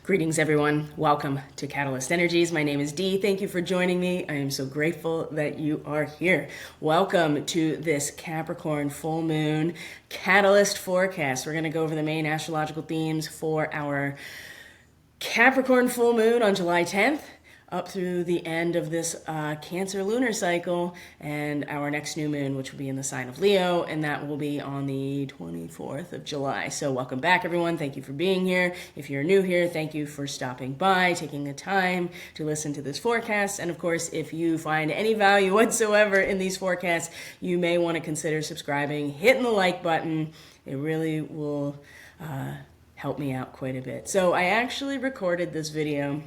Greetings, everyone. Welcome to Catalyst Energies. My name is Dee. Thank you for joining me. I am so grateful that you are here. Welcome to this Capricorn full moon catalyst forecast. We're going to go over the main astrological themes for our Capricorn full moon on July 10th. Up through the end of this Cancer lunar cycle and our next new moon, which will be in the sign of Leo, and that will be on the 24th of July. So welcome back, everyone. Thank you for being here. If you're new here, thank you for stopping by, taking the time to listen to this forecast. And of course, if you find any value whatsoever in these forecasts, you may want to consider subscribing, hitting the like button. It really will help me out quite a bit. So I actually recorded this video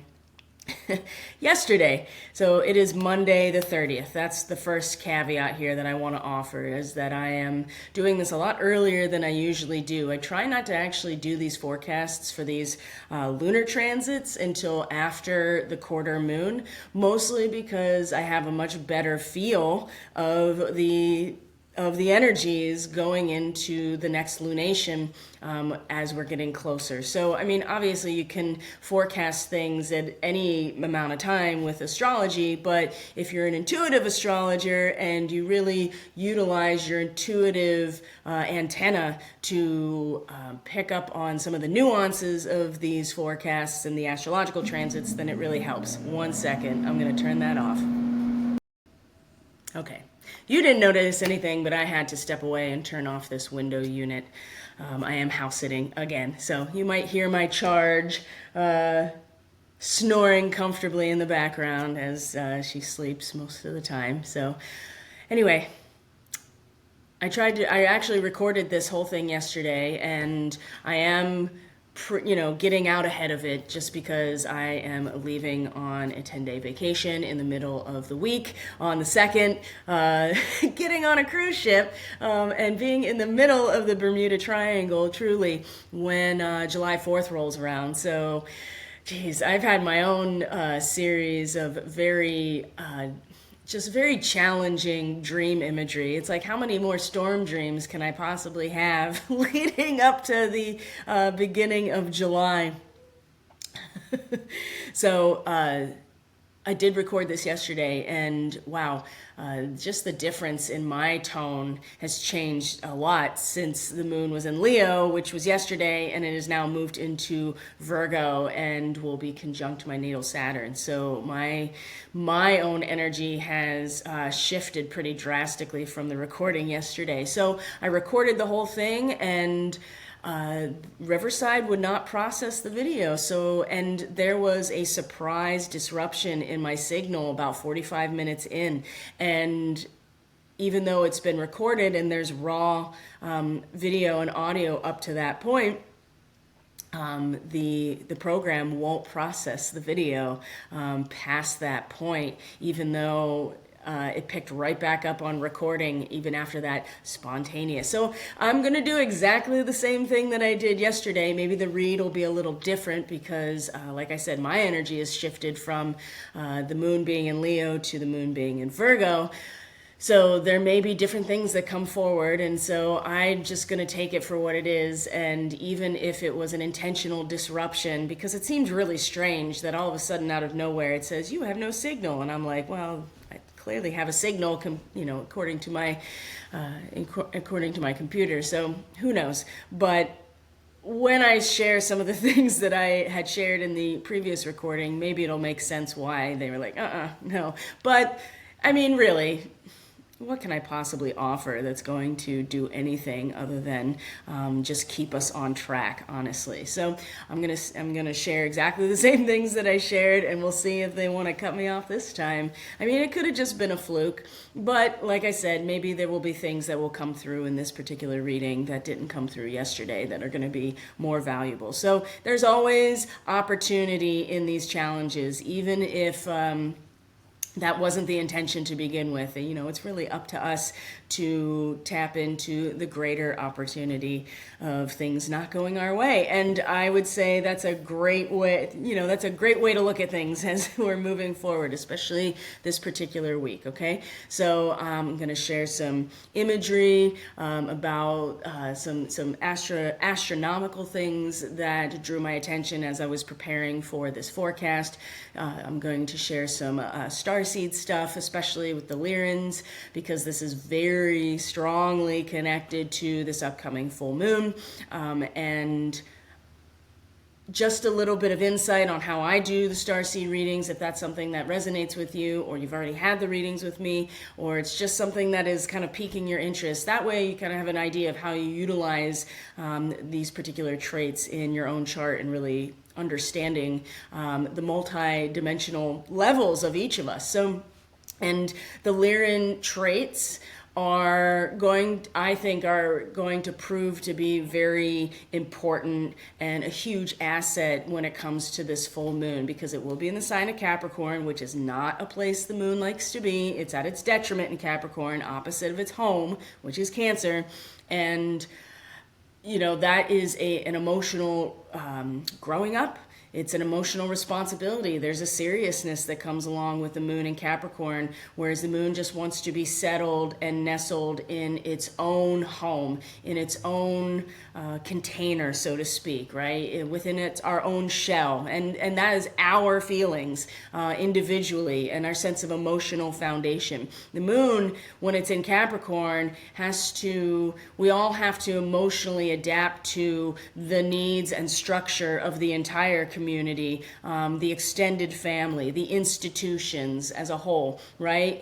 yesterday. So it is Monday the 30th. That's the first caveat here that I want to offer, is that I am doing this a lot earlier than I usually do. I try not to actually do these forecasts for these lunar transits until after the quarter moon, mostly because I have a much better feel of the energies going into the next lunation as we're getting closer. So, I mean, obviously you can forecast things at any amount of time with astrology, but if you're an intuitive astrologer and you really utilize your intuitive antenna to pick up on some of the nuances of these forecasts and the astrological transits, then it really helps. 1 second, I'm going to turn that off. Okay. You didn't notice anything, but I had to step away and turn off this window unit. I am house sitting again, so you might hear my charge snoring comfortably in the background as she sleeps most of the time. So anyway, I actually recorded this whole thing yesterday, and I am getting out ahead of it just because I am leaving on a 10-day vacation in the middle of the week on the 2nd, getting on a cruise ship and being in the middle of the Bermuda Triangle, truly, when July 4th rolls around. So, geez, I've had my own series of very challenging dream imagery. It's like, how many more storm dreams can I possibly have leading up to the beginning of July? So I did record this yesterday, and wow, just the difference in my tone has changed a lot since the moon was in Leo, which was yesterday, and it has now moved into Virgo and will be conjunct my natal Saturn. So my own energy has shifted pretty drastically from the recording yesterday. So I recorded the whole thing, and Riverside would not process the video. And there was a surprise disruption in my signal about 45 minutes in. And even though it's been recorded and there's raw video and audio up to that point, the program won't process the video past that point, even though it picked right back up on recording even after that spontaneous. So I'm going to do exactly the same thing that I did yesterday. Maybe the read will be a little different because, like I said, my energy has shifted from the moon being in Leo to the moon being in Virgo. So there may be different things that come forward, and so I'm just going to take it for what it is. And even if it was an intentional disruption, because it seems really strange that all of a sudden out of nowhere it says, you have no signal. And I'm like, well, I clearly have a signal, according to my computer. So who knows? But when I share some of the things that I had shared in the previous recording, maybe it'll make sense why they were like, no. But I mean, really, what can I possibly offer that's going to do anything other than just keep us on track, honestly? So I'm gonna share exactly the same things that I shared, and we'll see if they want to cut me off this time. I mean, it could have just been a fluke, but like I said, maybe there will be things that will come through in this particular reading that didn't come through yesterday that are going to be more valuable. So there's always opportunity in these challenges, even if that wasn't the intention to begin with. You know, it's really up to us to tap into the greater opportunity of things not going our way. And I would say that's a great way, that's a great way to look at things as we're moving forward, especially this particular week, okay? So I'm going to share some imagery about some astronomical things that drew my attention as I was preparing for this forecast. I'm going to share some Starseed stuff, especially with the LYRANs, because this is very strongly connected to this upcoming full moon. And just a little bit of insight on how I do the Starseed readings, if that's something that resonates with you, or you've already had the readings with me, or it's just something that is kind of piquing your interest. That way you kind of have an idea of how you utilize these particular traits in your own chart and really understanding the multi-dimensional levels of each of us. So, and the LYRAN traits I think are going to prove to be very important and a huge asset when it comes to this full moon, because it will be in the sign of Capricorn, which is not a place the moon likes to be. It's at its detriment in Capricorn, opposite of its home, which is Cancer. And that is an emotional growing up. It's an emotional responsibility. There's a seriousness that comes along with the moon in Capricorn, whereas the moon just wants to be settled and nestled in its own home, in its own container, so to speak, right? Within our own shell. And that is our feelings individually and our sense of emotional foundation. The moon, when it's in Capricorn, we all have to emotionally adapt to the needs and structure of the entire community, the extended family, the institutions as a whole, right?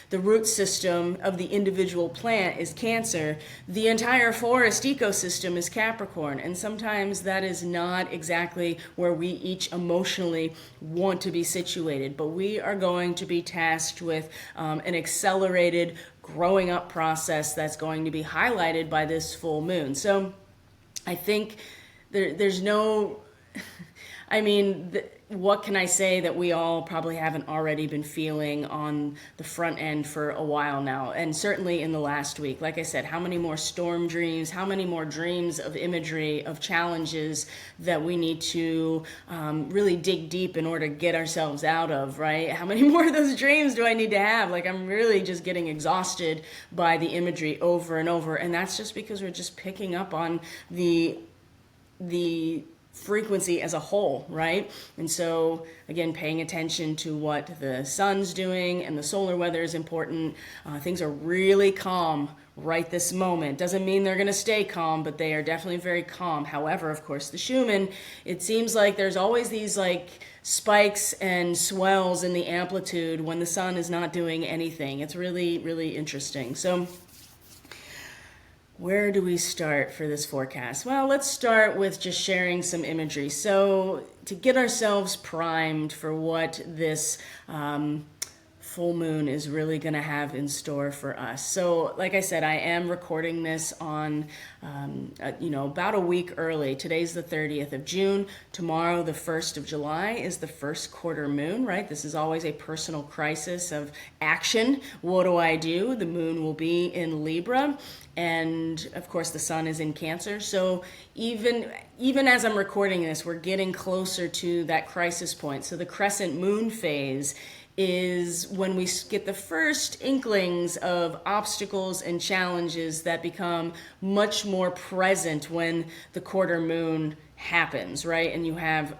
The root system of the individual plant is Cancer. The entire forest ecosystem is Capricorn. And sometimes that is not exactly where we each emotionally want to be situated. But we are going to be tasked with an accelerated growing up process that's going to be highlighted by this full moon. So I think there's no... what can I say that we all probably haven't already been feeling on the front end for a while now, and certainly in the last week? Like I said, how many more storm dreams, how many more dreams of imagery, of challenges that we need to really dig deep in order to get ourselves out of, right? How many more of those dreams do I need to have? Like, I'm really just getting exhausted by the imagery over and over, and that's just because we're just picking up on the frequency as a whole, right? And so, again, paying attention to what the sun's doing and the solar weather is important. Things are really calm right this moment. Doesn't mean they're going to stay calm, but they are definitely very calm. However, of course, the Schumann, it seems like there's always these spikes and swells in the amplitude when the sun is not doing anything. It's really, really interesting. So where do we start for this forecast? Well, let's start with just sharing some imagery. So to get ourselves primed for what this full moon is really going to have in store for us. So like I said, I am recording this on, about a week early. Today's the 30th of June. Tomorrow, the 1st of July, is the first quarter moon, right? This is always a personal crisis of action. What do I do? The moon will be in Libra. And of course, the sun is in Cancer. So even as I'm recording this, we're getting closer to that crisis point. So the crescent moon phase is when we get the first inklings of obstacles and challenges that become much more present when the quarter moon happens, right? And you have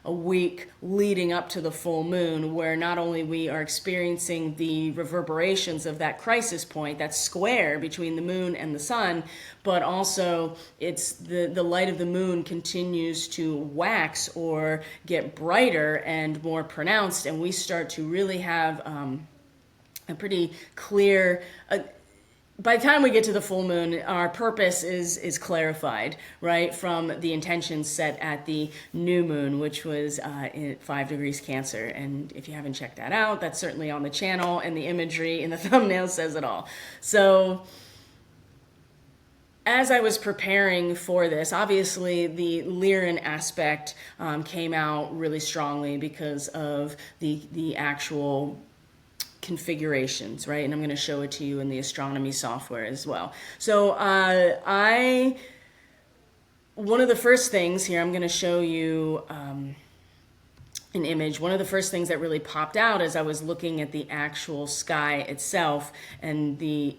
a week leading up to the full moon where not only we are experiencing the reverberations of that crisis point, that square between the moon and the sun, but also it's the light of the moon continues to wax or get brighter and more pronounced, and we start to really have a pretty clear... by the time we get to the full moon, our purpose is clarified, right, from the intentions set at the new moon, which was in 5 degrees Cancer. And if you haven't checked that out, that's certainly on the channel, and the imagery in the thumbnail says it all. So as I was preparing for this, obviously the LYRAN aspect came out really strongly because of the actual configurations, right? And I'm going to show it to you in the astronomy software as well. So one of the first things here, I'm going to show you an image. One of the first things that really popped out as I was looking at the actual sky itself and the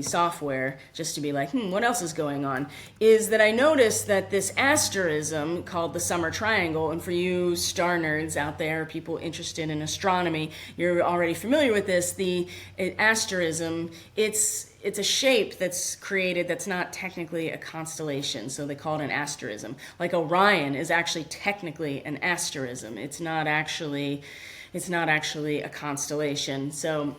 software, just to be like, what else is going on, is that I noticed that this asterism called the summer triangle, and for you star nerds out there, people interested in astronomy, you're already familiar with this. The asterism, it's a shape that's created that's not technically a constellation, so they call it an asterism. Like Orion is actually technically an asterism. It's not actually a constellation. So,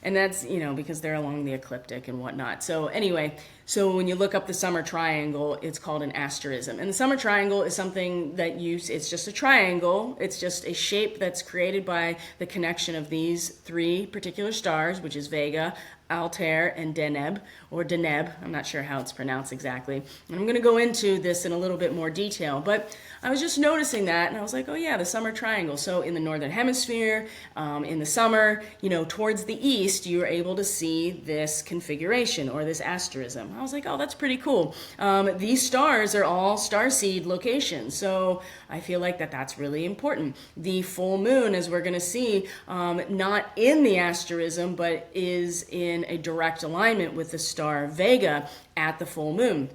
and that's, because they're along the ecliptic and whatnot. So anyway, so when you look up the summer triangle, it's called an asterism. And the summer triangle is something that it's just a triangle. It's just a shape that's created by the connection of these three particular stars, which is Vega, Altair, and Deneb, or Deneb. I'm not sure how it's pronounced exactly. And I'm going to go into this in a little bit more detail, but I was just noticing that, and I was like, oh yeah, the summer triangle. So in the northern hemisphere, in the summer, towards the east, you're able to see this configuration or this asterism. I was like, oh, that's pretty cool. These stars are all starseed locations, so I feel like that's really important. The full moon, as we're going to see, not in the asterism, but is in a direct alignment with the star Vega at the full moon.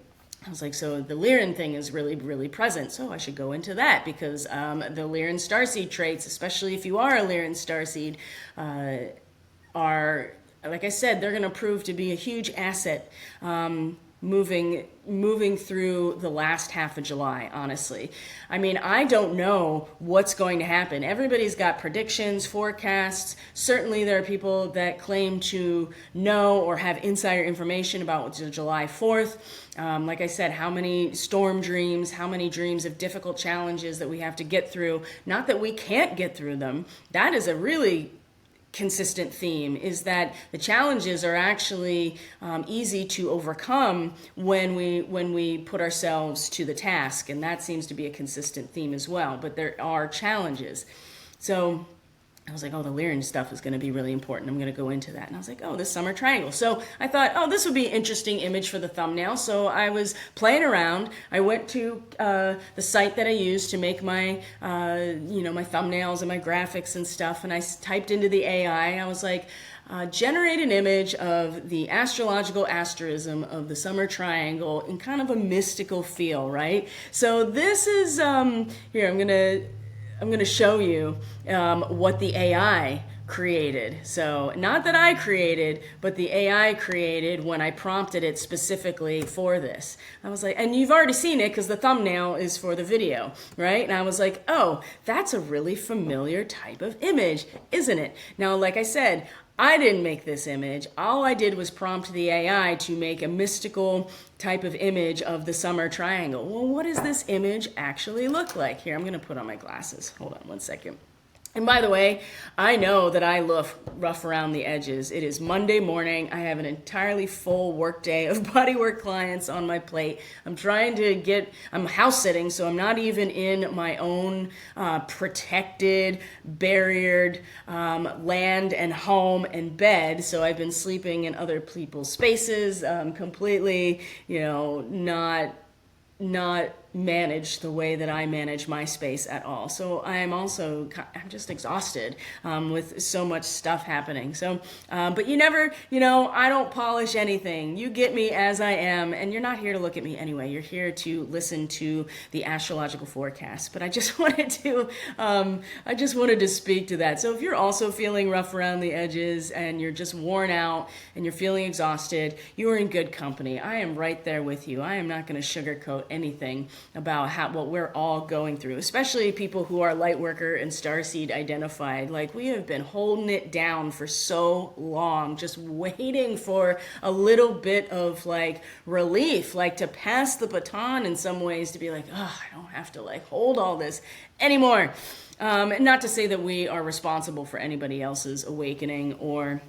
I was like, so the LYRAN thing is really, really present. So I should go into that because the LYRAN starseed traits, especially if you are a LYRAN starseed, are, like I said, they're going to prove to be a huge asset moving through the last half of July, honestly. I mean, I don't know what's going to happen. Everybody's got predictions, forecasts. Certainly there are people that claim to know or have insider information about what's July 4th. Like I said, how many storm dreams, how many dreams of difficult challenges that we have to get through. Not that we can't get through them. That is a really consistent theme, is that the challenges are actually easy to overcome when we put ourselves to the task, and that seems to be a consistent theme as well. But there are challenges. So I was like, oh, the LYRAN stuff is going to be really important. I'm going to go into that. And I was like, oh, this summer triangle. So I thought, oh, this would be an interesting image for the thumbnail. So I was playing around. I went to the site that I use to make my, my thumbnails and my graphics and stuff. And I typed into the AI. I was like, generate an image of the astrological asterism of the summer triangle in kind of a mystical feel, right? So this is, here, I'm going to show you what the AI created. So not that I created, but the AI created when I prompted it specifically for this. I was like, and you've already seen it because the thumbnail is for the video, right? And I was like, oh, that's a really familiar type of image, isn't it? Now, like I said, I didn't make this image. All I did was prompt the AI to make a mystical type of image of the summer triangle. Well, what does this image actually look like? Here, I'm going to put on my glasses. Hold on one second. And by the way, I know that I look rough around the edges. It is Monday morning. I have an entirely full workday of bodywork clients on my plate. I'm house sitting, so I'm not even in my own protected, barriered land and home and bed. So I've been sleeping in other people's spaces, completely, not managed the way that I manage my space at all. So I'm just exhausted with so much stuff happening. So, but you never, I don't polish anything. You get me as I am, and you're not here to look at me anyway. You're here to listen to the astrological forecast. But I just wanted to speak to that. So if you're also feeling rough around the edges and you're just worn out and you're feeling exhausted, you are in good company. I am right there with you. I am not going to sugarcoat anything about what we're all going through, especially people who are lightworker and starseed identified. Like, we have been holding it down for so long, just waiting for a little bit of relief, to pass the baton in some ways, to be like, oh, I don't have to hold all this anymore. Not to say that we are responsible for anybody else's awakening or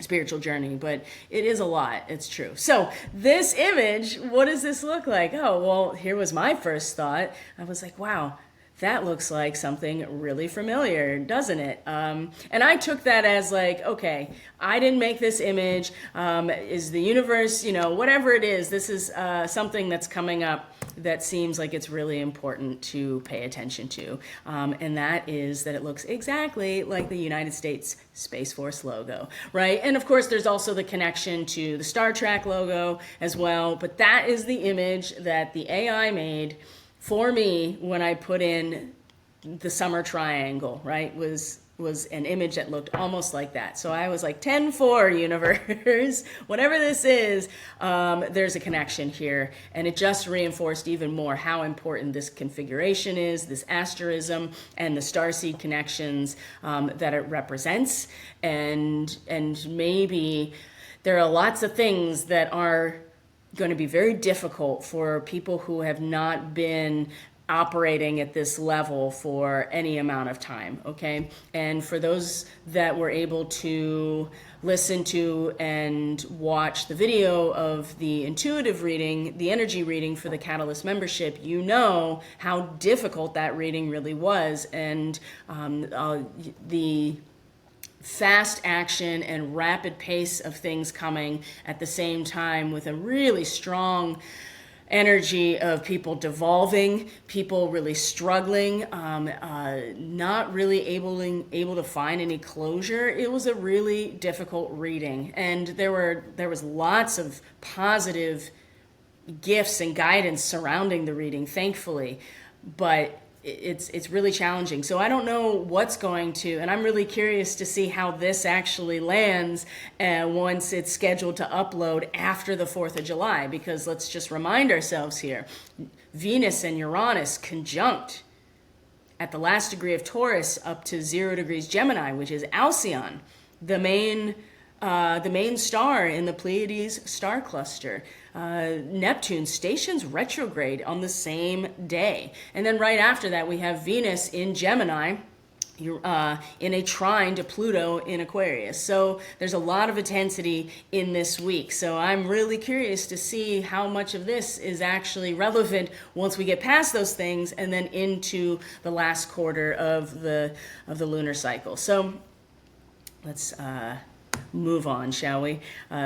spiritual journey, but it is a lot. It's true. So this image, what does this look like? Oh, well, here was my first thought. I was like, wow, that looks like something really familiar, doesn't it? And I took that as like, okay, I didn't make this image. Is the universe, whatever it is, this is something that's coming up that seems like it's really important to pay attention to. And that is that it looks exactly like the United States Space Force logo, right? And of course, there's also the connection to the Star Trek logo as well. But that is the image that the AI made for me when I put in the summer triangle, right? Was an image that looked almost like that. So I was like, 10-4 universe, whatever this is, there's a connection here. And it just reinforced even more how important this configuration is, this asterism, and the starseed connections that it represents. And maybe there are lots of things that are going to be very difficult for people who have not been operating at this level for any amount of time, okay? And for those that were able to listen to and watch the video of the intuitive reading, the energy reading for the Catalyst membership, you know how difficult that reading really was. And the fast action and rapid pace of things coming at the same time with a really strong energy of people devolving, people really struggling, not really able to find any closure. It was a really difficult reading, and there was lots of positive gifts and guidance surrounding the reading, thankfully, but it's really challenging. So I don't know what's going to, and I'm really curious to see how this actually lands once it's scheduled to upload after the 4th of July, because let's just remind ourselves here, Venus and Uranus conjunct at the last degree of Taurus up to 0 degrees Gemini, which is Alcyon, the main star in the Pleiades star cluster. Neptune stations retrograde on the same day. And then right after that, we have Venus in Gemini, in a trine to Pluto in Aquarius. So there's a lot of intensity in this week. So I'm really curious to see how much of this is actually relevant once we get past those things and then into the last quarter of the lunar cycle. So let's move on, shall we?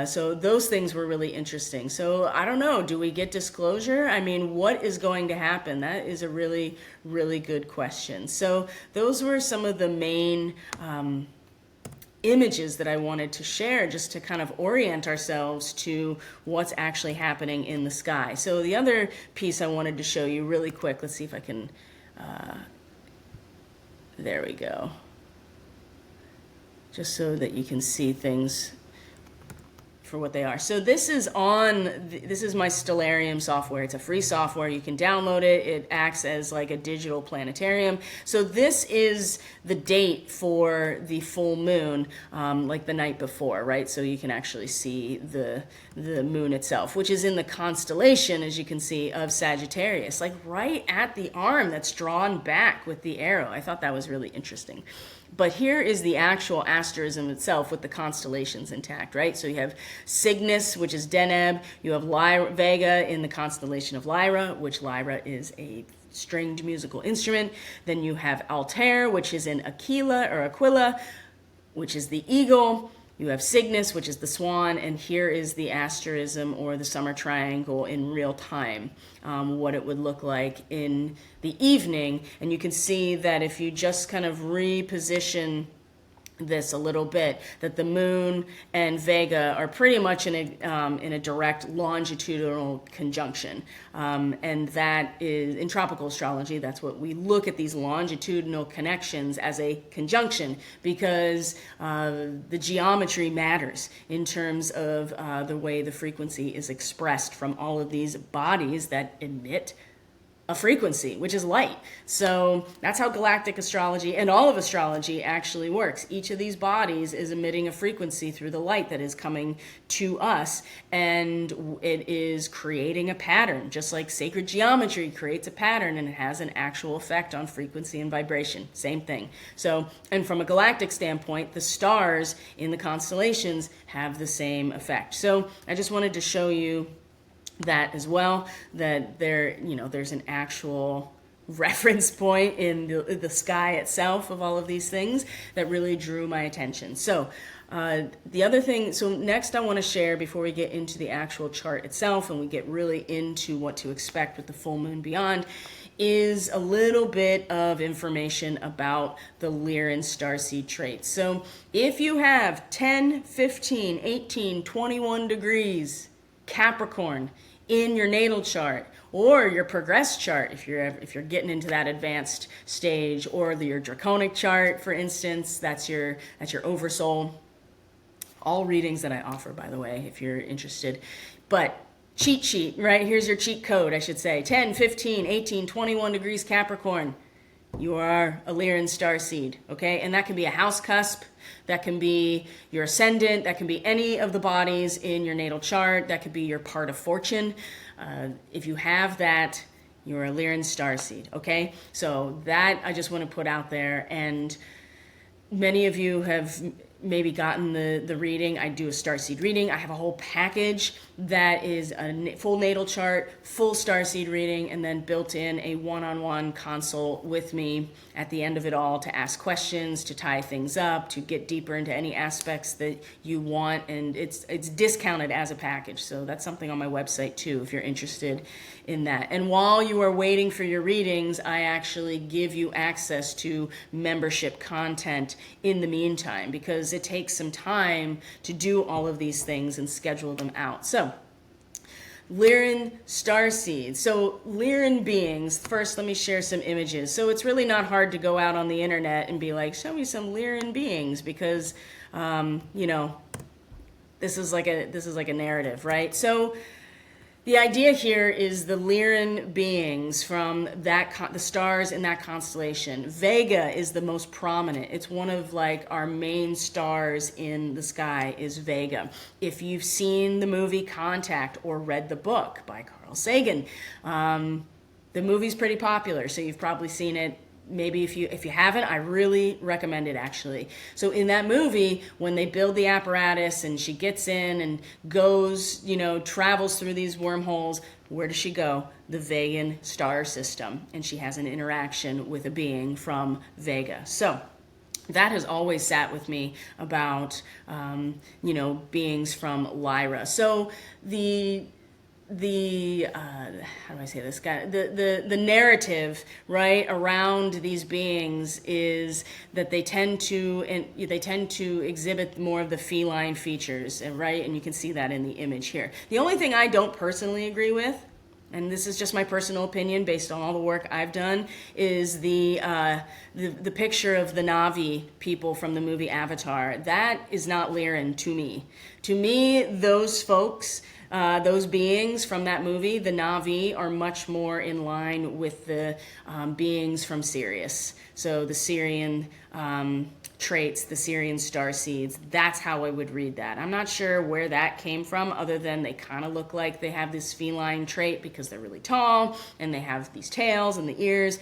So those things were really interesting. So I don't know, do we get disclosure? I mean, what is going to happen? That is a really, really good question. So those were some of the main images that I wanted to share just to kind of orient ourselves to what's actually happening in the sky. So the other piece I wanted to show you really quick, let's see if I can, there we go. Just so that you can see things for what they are. So this is my Stellarium software. It's a free software. You can download it. It acts as like a digital planetarium. So this is the date for the full moon, like the night before, right? So you can actually see the moon itself, which is in the constellation, as you can see, of Sagittarius, like right at the arm that's drawn back with the arrow. I thought that was really interesting. But here is the actual asterism itself with the constellations intact, right? So you have Cygnus, which is Deneb. You have Vega in the constellation of Lyra, which Lyra is a stringed musical instrument. Then you have Altair, which is in Aquila, which is the eagle. You have Cygnus, which is the swan, and here is the asterism or the summer triangle in real time, what it would look like in the evening. And you can see that if you just kind of reposition this a little bit, that the moon and Vega are pretty much in a direct longitudinal conjunction, and that is in tropical astrology. That's what we look at, these longitudinal connections as a conjunction, because the geometry matters in terms of the way the frequency is expressed from all of these bodies that emit a frequency, which is light. So that's how galactic astrology and all of astrology actually works. Each of these bodies is emitting a frequency through the light that is coming to us, and it is creating a pattern, just like sacred geometry creates a pattern and it has an actual effect on frequency and vibration. Same thing. So, and from a galactic standpoint, the stars in the constellations have the same effect. So I just wanted to show you that as well, that there's an actual reference point in the sky itself of all of these things that really drew my attention. So the other thing, so next I want to share, before we get into the actual chart itself and we get really into what to expect with the full moon beyond, is a little bit of information about the LYRAN starseed traits. So if you have 10, 15, 18, 21 degrees Capricorn in your natal chart, or your progressed chart if you're getting into that advanced stage, or your draconic chart, for instance, that's your oversoul. All readings that I offer, by the way, if you're interested. But cheat sheet, right? Here's your cheat code, I should say. 10, 15, 18, 21 degrees Capricorn. You are a LYRAN starseed, okay? And that can be a house cusp. That can be your ascendant. That can be any of the bodies in your natal chart. That could be your part of fortune. If you have that, you're a LYRAN starseed, okay? So that I just want to put out there. And many of you have maybe gotten the reading. I do a starseed reading. I have a whole package that is a full natal chart, full starseed reading, and then built in a one-on-one consult with me at the end of it all to ask questions, to tie things up, to get deeper into any aspects that you want. And it's discounted as a package. So that's something on my website too, if you're interested in that. And while you are waiting for your readings, I actually give you access to membership content in the meantime, because it takes some time to do all of these things and schedule them out. So LYRAN starseeds. So LYRAN beings, first let me share some images. So it's really not hard to go out on the internet and be like, show me some LYRAN beings, because you know, this is like a narrative, right? So the idea here is the LYRAN beings from the stars in that constellation. Vega is the most prominent. It's one of like our main stars in the sky is Vega. If you've seen the movie Contact or read the book by Carl Sagan, the movie's pretty popular, so you've probably seen it. Maybe if you haven't, I really recommend it, actually. So in that movie, when they build the apparatus and she gets in and goes, travels through these wormholes, where does she go? The Vegan star system. And she has an interaction with a being from Vega. So that has always sat with me about, beings from Lyra. So how do I say this guy? The narrative, right, around these beings is that they tend to exhibit more of the feline features, right? And you can see that in the image here. The only thing I don't personally agree with, and this is just my personal opinion based on all the work I've done, is the picture of the Na'vi people from the movie Avatar. That is not LYRAN to me. To me, those folks, those beings from that movie, the Na'vi, are much more in line with the beings from Sirius. So the Syrian traits, the Syrian starseeds, that's how I would read that. I'm not sure where that came from, other than they kind of look like they have this feline trait because they're really tall and they have these tails and the ears.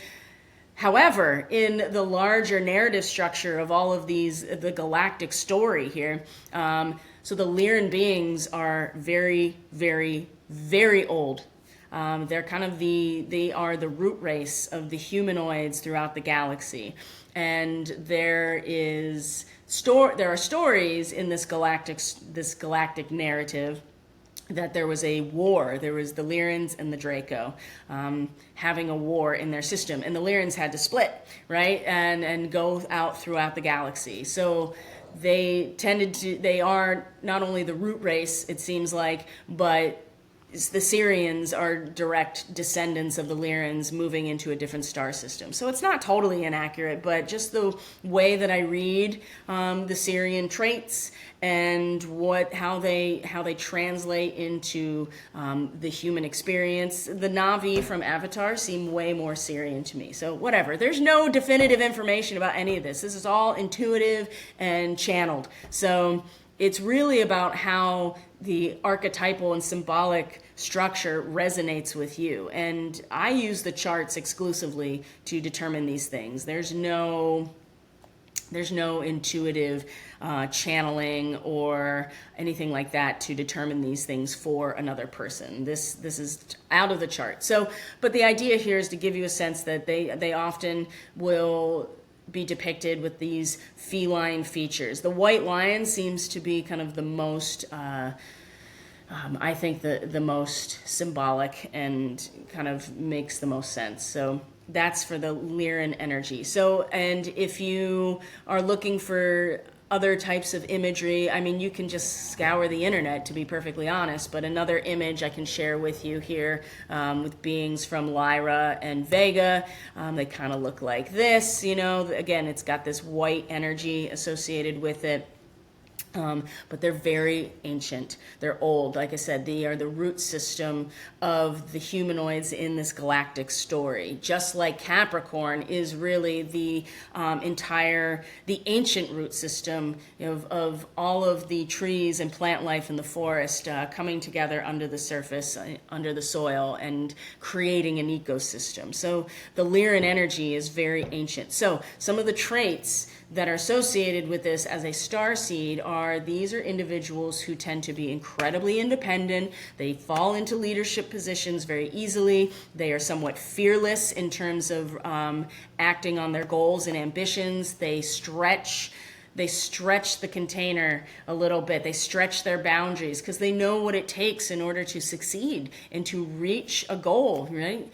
However, in the larger narrative structure of all of these, the galactic story here, so the LYRAN beings are very, very, very old. They're kind of they are the root race of the humanoids throughout the galaxy. And there are stories in this galactic narrative that there was a war. There was the LYRANs and the Draco having a war in their system. And the LYRANs had to split, right? And go out throughout the galaxy. So they are not only the root race, it seems like, but the Syrians are direct descendants of the LYRANs moving into a different star system. So it's not totally inaccurate, but just the way that I read the Syrian traits and how they translate into the human experience. The Na'vi from Avatar seem way more Syrian to me. So whatever. There's no definitive information about any of this. This is all intuitive and channeled. So it's really about how the archetypal and symbolic structure resonates with you. And I use the charts exclusively to determine these things. There's no There's no intuitive channeling or anything like that to determine these things for another person. This is out of the chart. So, but the idea here is to give you a sense that they often will be depicted with these feline features. The white lion seems to be kind of the most I think the most symbolic and kind of makes the most sense. So that's for the LYRAN energy. So, and if you are looking for other types of imagery, I mean, you can just scour the internet, to be perfectly honest, but another image I can share with you here with beings from Lyra and Vega. They kind of look like this, you know, again, it's got this white energy associated with it. But they're very ancient. They're old. Like I said, they are the root system of the humanoids in this galactic story. Just like Capricorn is really the the ancient root system of all of the trees and plant life in the forest coming together under the surface, under the soil, and creating an ecosystem. So the LYRAN energy is very ancient. So some of the traits that are associated with this as a starseed these are individuals who tend to be incredibly independent. They fall into leadership positions very easily. They are somewhat fearless in terms of acting on their goals and ambitions. They stretch the container a little bit. They stretch their boundaries because they know what it takes in order to succeed and to reach a goal, right?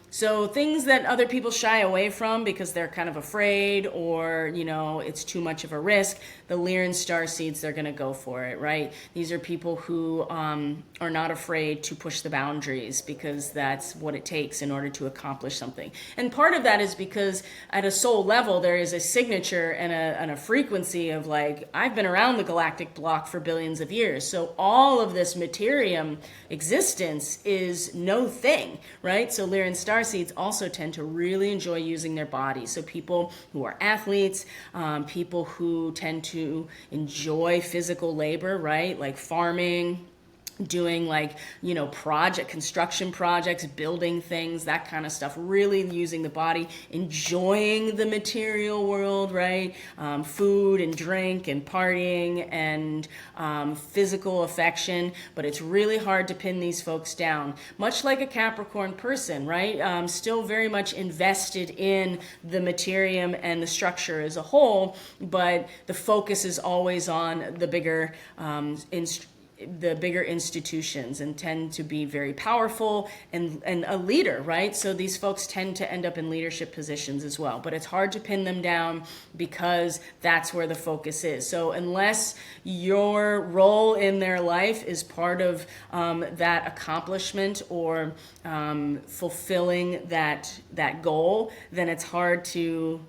So things that other people shy away from because they're kind of afraid or, you know, it's too much of a risk, the LYRAN starseeds, they're going to go for it, right? These are people who are not afraid to push the boundaries because that's what it takes in order to accomplish something. And part of that is because at a soul level, there is a signature and a frequency of like, I've been around the galactic block for billions of years. So all of this materium existence is no thing, right? So LYRAN starseeds also tend to really enjoy using their bodies. So people who are athletes, people who tend to enjoy physical labor, right? Like farming, doing like, you know, construction projects, building things, that kind of stuff, really using the body, enjoying the material world, right? Food and drink and partying and physical affection, but it's really hard to pin these folks down. Much like a Capricorn person, right? Still very much invested in the materium and the structure as a whole, but the focus is always on the bigger institutions and tend to be very powerful and a leader, right? So these folks tend to end up in leadership positions as well, but it's hard to pin them down because that's where the focus is. So unless your role in their life is part of that accomplishment or fulfilling that goal, then it's hard to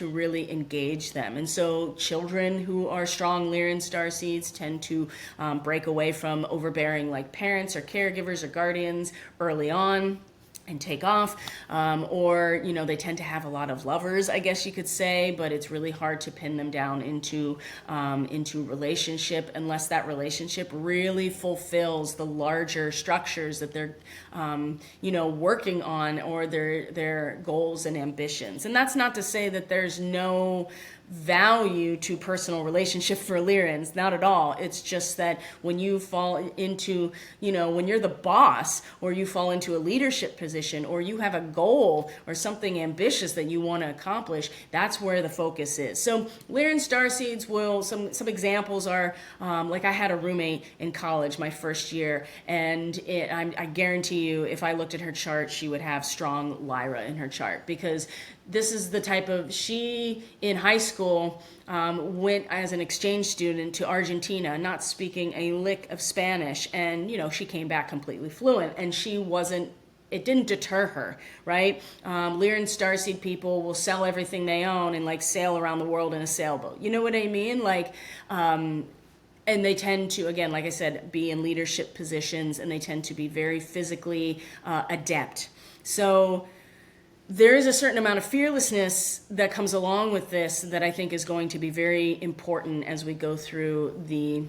really engage them. And so children who are strong LYRAN starseeds tend to break away from overbearing like parents or caregivers or guardians early on and take off, or, you know, they tend to have a lot of lovers, I guess you could say, but it's really hard to pin them down into relationship unless that relationship really fulfills the larger structures that they're, you know, working on, or their goals and ambitions. And that's not to say that there's no value to personal relationship for LYRANs, not at all. It's just that when you fall into, you know, when you're the boss or you fall into a leadership position or you have a goal or something ambitious that you want to accomplish, that's where the focus is. So LYRAN starseeds will, some examples are, like I had a roommate in college my first year, and I guarantee you if I looked at her chart, she would have strong Lyra in her chart, because this is the type of, she in high school went as an exchange student to Argentina, not speaking a lick of Spanish, and you know, she came back completely fluent, and it didn't deter her, right? LYRAN starseed people will sell everything they own and like sail around the world in a sailboat. You know what I mean? Like, and they tend to, again, like I said, be in leadership positions, and they tend to be very physically adept. So there is a certain amount of fearlessness that comes along with this that I think is going to be very important as we go through the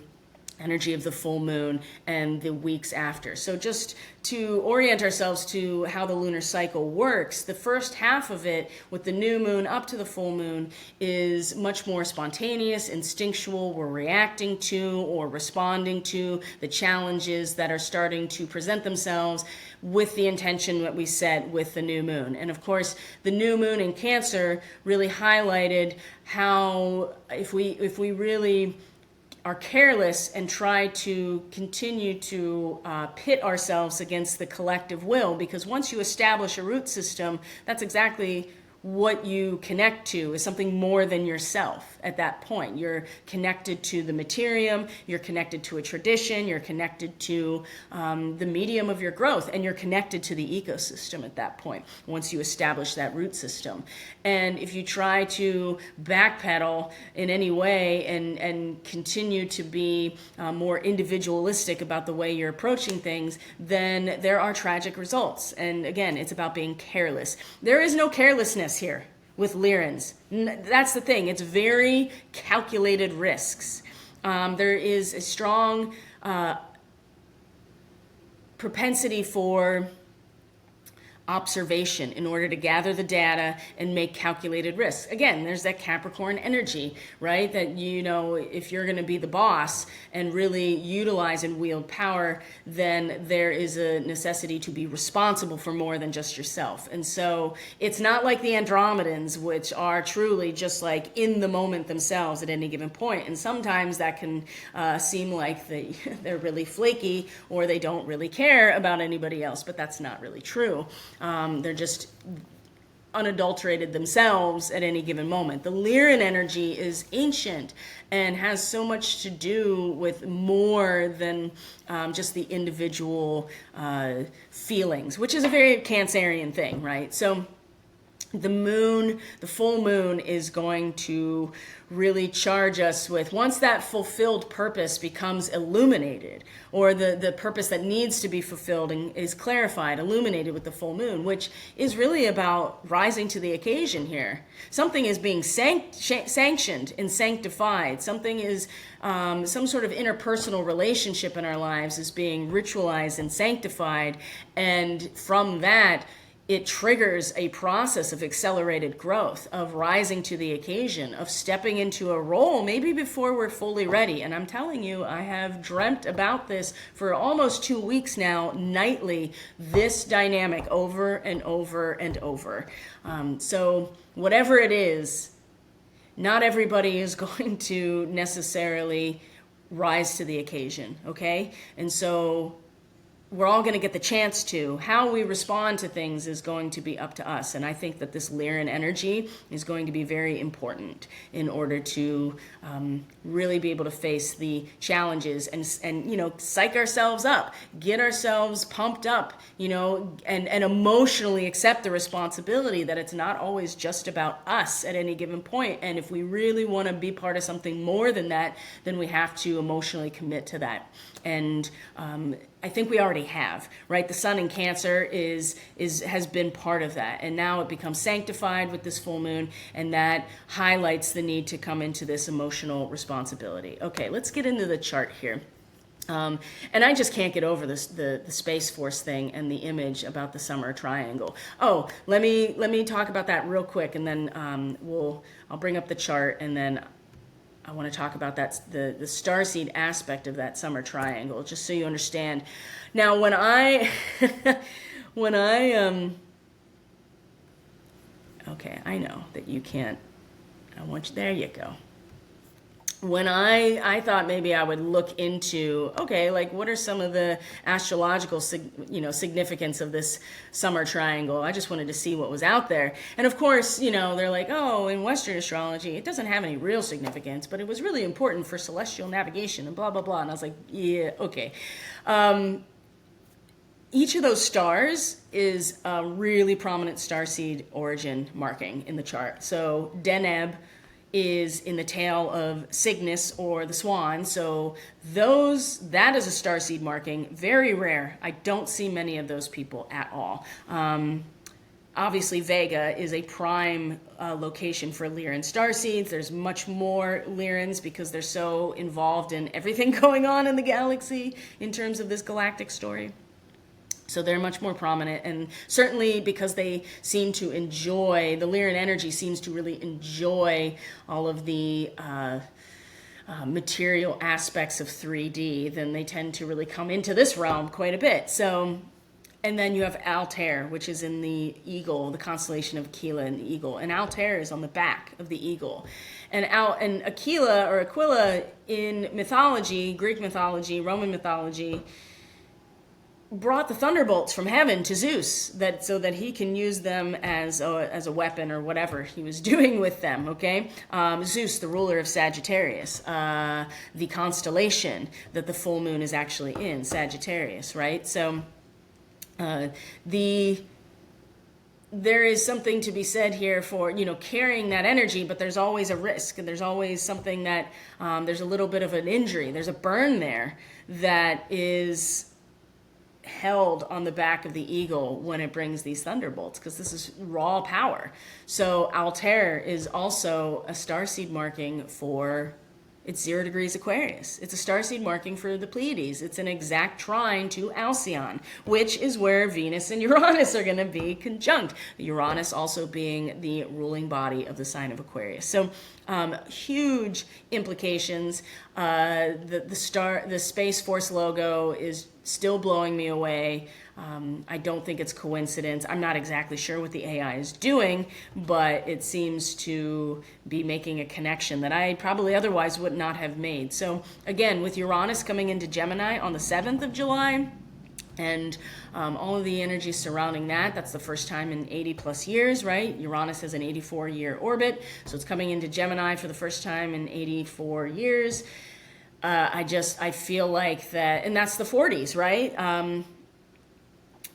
energy of the full moon and the weeks after. So just to orient ourselves to how the lunar cycle works, the first half of it with the new moon up to the full moon is much more spontaneous, instinctual. We're reacting to or responding to the challenges that are starting to present themselves with the intention that we set with the new moon. And of course, the new moon in Cancer really highlighted how if we really are careless and try to continue to pit ourselves against the collective will, because once you establish a root system, that's exactly what you connect to, is something more than yourself at that point. You're connected to the materium, you're connected to a tradition, you're connected to the medium of your growth, and you're connected to the ecosystem at that point, once you establish that root system. And if you try to backpedal in any way and continue to be more individualistic about the way you're approaching things, then there are tragic results. And again, it's about being careless. There is no carelessness here with LYRANs. That's the thing. It's very calculated risks. There is a strong propensity for observation in order to gather the data and make calculated risks. Again, there's that Capricorn energy, right? That, you know, if you're going to be the boss and really utilize and wield power, then there is a necessity to be responsible for more than just yourself. And so it's not like the Andromedans, which are truly just like in the moment themselves at any given point. And sometimes that can seem like they're really flaky or they don't really care about anybody else, but that's not really true. They're just unadulterated themselves at any given moment. The LYRAN energy is ancient and has so much to do with more than just the individual feelings, which is a very Cancerian thing, right? So the moon, the full moon, is going to really charge us with, once that fulfilled purpose becomes illuminated, or the purpose that needs to be fulfilled and is clarified, illuminated with the full moon, which is really about rising to the occasion here. Something is being sanctioned and sanctified. Something is, some sort of interpersonal relationship in our lives is being ritualized and sanctified, and from that, it triggers a process of accelerated growth, of rising to the occasion, of stepping into a role maybe before we're fully ready. And I'm telling you, I have dreamt about this for almost 2 weeks now, nightly, this dynamic over and over and over. So whatever it is, not everybody is going to necessarily rise to the occasion, okay? And so we're all going to get the chance to. How we respond to things is going to be up to us. And I think that this LYRAN energy is going to be very important in order to really be able to face the challenges and you know, psych ourselves up, get ourselves pumped up, you know, and emotionally accept the responsibility that it's not always just about us at any given point. And if we really want to be part of something more than that, then we have to emotionally commit to that. And I think we already have, right? The sun in Cancer has been part of that, and now it becomes sanctified with this full moon, and that highlights the need to come into this emotional responsibility. Okay, let's get into the chart here. And I just can't get over this, the Space Force thing and the image about the summer triangle. Oh, let me talk about that real quick, and then I'll bring up the chart, and then I want to talk about that, the starseed aspect of that summer triangle, just so you understand. Now, when I okay, I know that you can't, there you go. When I thought maybe I would look into, okay, like what are some of the astrological, significance of this summer triangle? I just wanted to see what was out there. And of course, you know, they're like, oh, in Western astrology, it doesn't have any real significance, but it was really important for celestial navigation and blah, blah, blah. And I was like, yeah, okay. Each of those stars is a really prominent starseed origin marking in the chart. So Deneb is in the tail of Cygnus or the Swan. So that is a starseed marking, very rare. I don't see many of those people at all. obviously Vega is a prime location for LYRAN starseeds. There's much more LYRANs because they're so involved in everything going on in the galaxy in terms of this galactic story. So they're much more prominent, and certainly because they seem to enjoy, the LYRAN energy seems to really enjoy all of the material aspects of 3D, then they tend to really come into this realm quite a bit. So, and then you have Altair, which is in the eagle, the constellation of Aquila and the eagle. And Altair is on the back of the eagle. And Aquila or Aquila in mythology, Greek mythology, Roman mythology, brought the thunderbolts from heaven to Zeus so that he can use them as a weapon or whatever he was doing with them, okay? Zeus, the ruler of Sagittarius, the constellation that the full moon is actually in, Sagittarius, right? So there is something to be said here for, carrying that energy, but there's always a risk, and there's always something that, there's a little bit of an injury, there's a burn there that is held on the back of the eagle when it brings these thunderbolts, because this is raw power. So Altair is also a starseed marking for, it's 0 degrees Aquarius. It's a starseed marking for the Pleiades. It's an exact trine to Alcyon, which is where Venus and Uranus are going to be conjunct. Uranus also being the ruling body of the sign of Aquarius. So huge implications. The Space Force logo is still blowing me away. I don't think it's coincidence. I'm not exactly sure what the AI is doing, but it seems to be making a connection that I probably otherwise would not have made. So again, with Uranus coming into Gemini on the 7th of July, and all of the energy surrounding that, that's the first time in 80 plus years, right? Uranus has an 84-year orbit, so it's coming into Gemini for the first time in 84 years. I feel like that, and that's the 40s, right?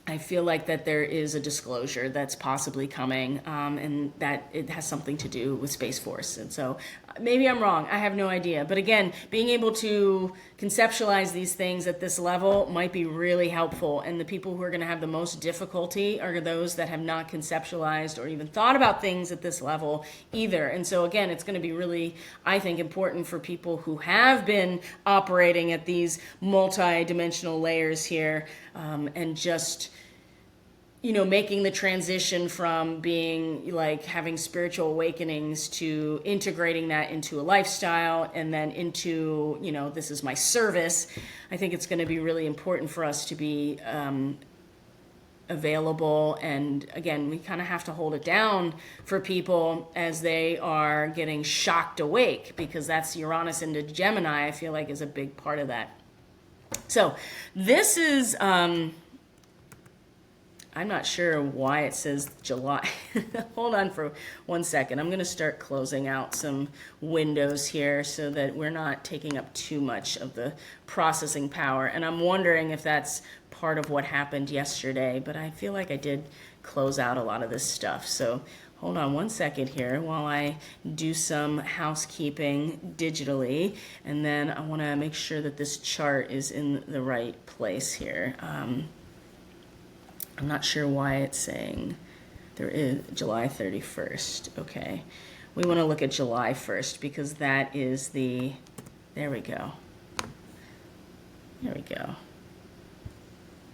I feel like that there is a disclosure that's possibly coming, and that it has something to do with Space Force. And so maybe I'm wrong. I have no idea. But again, being able to conceptualize these things at this level might be really helpful. And the people who are going to have the most difficulty are those that have not conceptualized or even thought about things at this level either. And so again, it's going to be really, I think, important for people who have been operating at these multi-dimensional layers here, and just making the transition from being like having spiritual awakenings to integrating that into a lifestyle, and then into, this is my service. I think it's going to be really important for us to be available. And again, we kind of have to hold it down for people as they are getting shocked awake, because that's Uranus into Gemini, I feel like, is a big part of that. So this is, I'm not sure why it says July. Hold on for 1 second. I'm going to start closing out some windows here so that we're not taking up too much of the processing power. And I'm wondering if that's part of what happened yesterday, but I feel like I did close out a lot of this stuff. So hold on 1 second here while I do some housekeeping digitally. And then I want to make sure that this chart is in the right place here. I'm not sure why it's saying there is July 31st. Okay. We want to look at July 1st because that is the, there we go. There we go.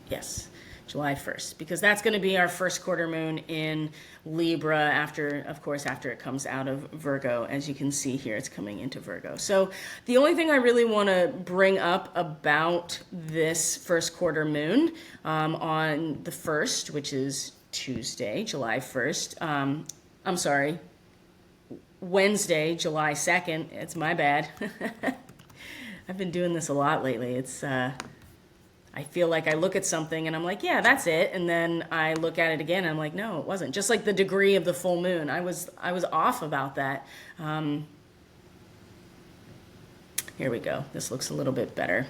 Yes, July 1st, because that's going to be our first quarter moon in Libra after it comes out of Virgo. As you can see here, it's coming into Virgo. So the only thing I really want to bring up about this first quarter moon on the 1st, which is Tuesday, July 1st, I'm sorry, Wednesday, July 2nd, it's my bad. I've been doing this a lot lately. It's I feel like I look at something and I'm like, yeah, that's it. And then I look at it again and I'm like, no, it wasn't. Just like the degree of the full moon. I was off about that. Here we go. This looks a little bit better.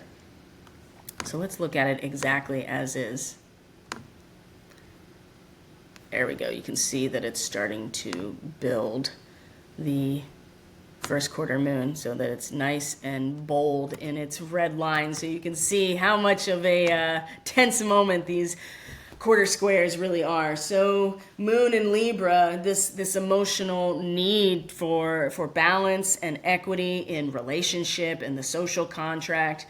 So let's look at it exactly as is. There we go. You can see that it's starting to build the first quarter moon so that it's nice and bold in its red line, so you can see how much of a tense moment these quarter squares really are. So Moon in Libra, this emotional need for balance and equity in relationship and the social contract.